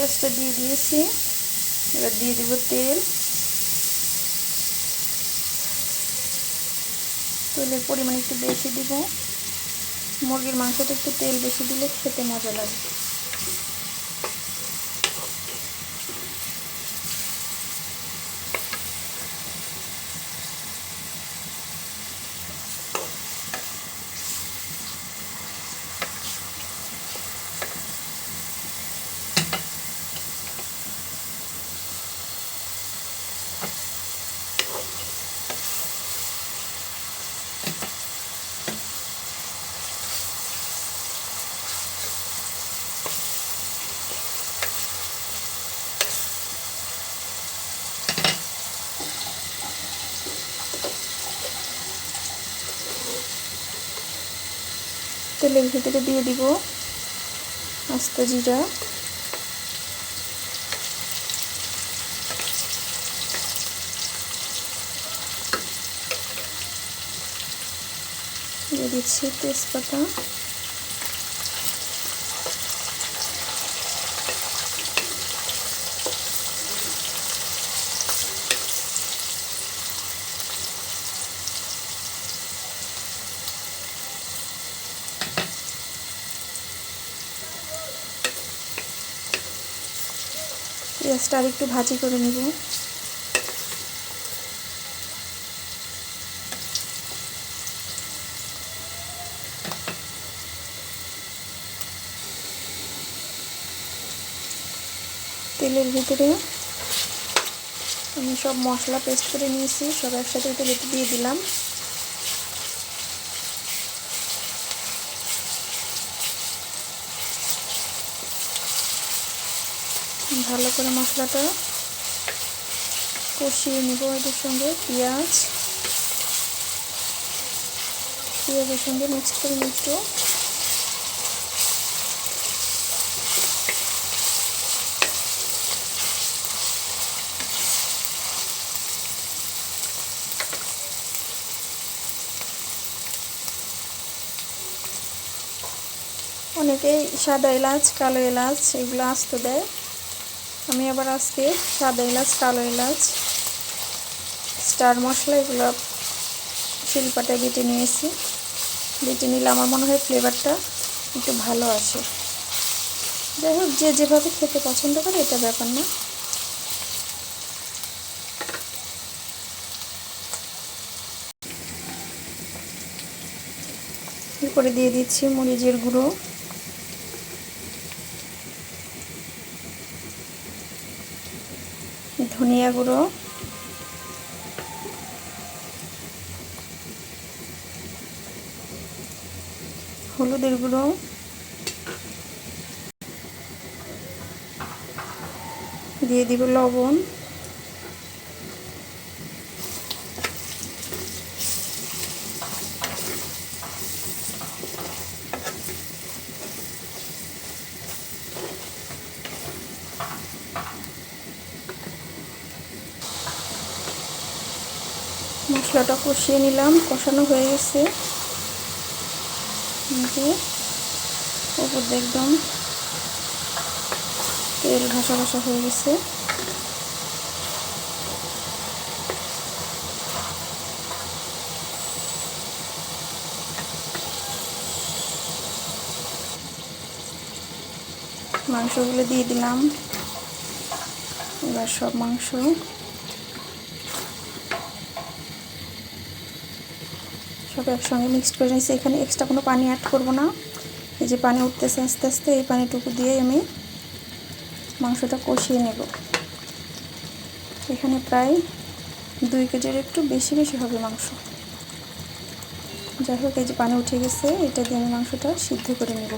পেঁয়াজটা দিয়ে দিয়েছি। এবার দিয়ে দেব তেল। তেলের পরিমাণ একটু বেশি দিব। মুরগির মাংসটা একটু তেল বেশি দিলে খেতে মজা লাগে। তেলের ভিতরে দিয়ে দিব আস্ত জিরা, দিয়ে দিচ্ছি তেজপাতা, পেঁয়াজটা আর একটু ভাজি করে নেব। তেলের ভিতরে আমি সব মশলা পেস্ট করে নিয়েছি, সব একসাথে তেলে দিয়ে দিলাম। ভালো করে মশলাটা কষিয়ে নিব। এর সঙ্গে পেঁয়াজের সঙ্গে মিক্স করে নিব। অনেকেই সাদা এলাচ, কালো এলাচ এগুলো আস্ত দেয়। আমি আবার আজকে সাদা এলাচ, কালো এলাচ, স্টার মশলা এগুলো শিলপাটায় বেটে নিয়েছি। বেটে নিলে আমার মনে হয় ফ্লেভারটা একটু ভালো আসে। যাই হোক, যে যেভাবে খেতে পছন্দ করে এটা ব্যাপার না। এরপরে দিয়ে দিচ্ছি মরিচের গুঁড়ো, ধনিয়া গুঁড়ো, হলুদের গুঁড়ো, দিয়ে দিব লবণ, মশলাটা কষিয়ে নিলাম। কষানো হয়ে গেছে। উপর দিয়ে একদম তেল ভাসা ভাসা হয়ে গেছে। মাংসগুলো দিয়ে দিলাম। এবার সব মাংস সব একসঙ্গে মিক্সড করে নিয়েছি। এখানে এক্সট্রা কোনো পানি অ্যাড করব না। এই যে পানি উঠতেছে আস্তে আস্তে, এই পানিটুকু দিয়ে আমি মাংসটা কষিয়ে নেব। এখানে প্রায় 2 কেজির একটু বেশি হবে মাংস। যাই হোক, এই যে পানি উঠে গেছে, এটা দিয়ে আমি মাংসটা সিদ্ধ করে নেব।